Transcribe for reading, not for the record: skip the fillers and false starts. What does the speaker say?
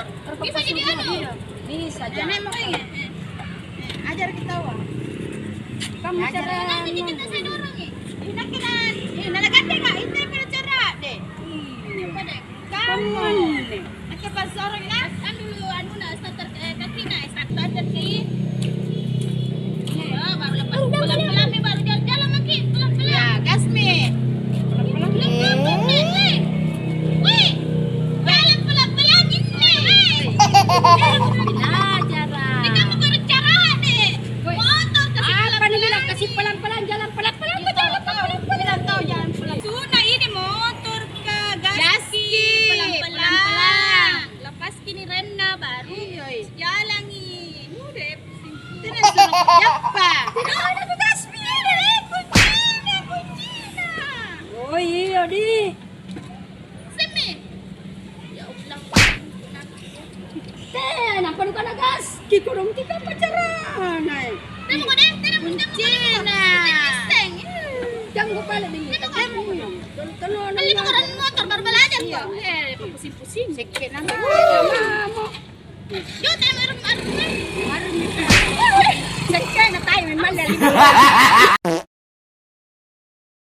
motor. Bisa jadi anu. Bisa Ya, memang ini. Ajar kita wah. Kamu cara Nanti kita saya dorong ni. Ini nakilan. Ini nalakan deh kak. Itu yang cara deh. Ini pada kamu. Nanti pas orang nak, kan dulu anu nak starter kaki nak starter sih. Baru lepas pelan-pelan ni baru jalan-jalan lagi pelan-pelan. Ya, gas mi. Pelan-pelan ni. Wih, jalan pelan-pelan ini. belajar. Ini kamu guru cara deh. Motor Apa nih bilang kasih pelan-pelan jalan pelan-pelan Kita tahu jalan pelan. Suna ini motor ke gaski pelan-pelan. Lepas kini rena baru jalan ni. Udah tidak suruh siapa. Tidak ada ke gaski ni. Kucina. Oh iya di. Semi. Ya Allah. Nampak bukan gas. Kikurung kita pacaran. Temu kau deh, temu Kucina. Jangan gue balik dulu. Beli orang motor baru belajar kok. Pusing-pusing. Sikit nanti. Yo, temu rumah. Sikit na tayo. Memang dari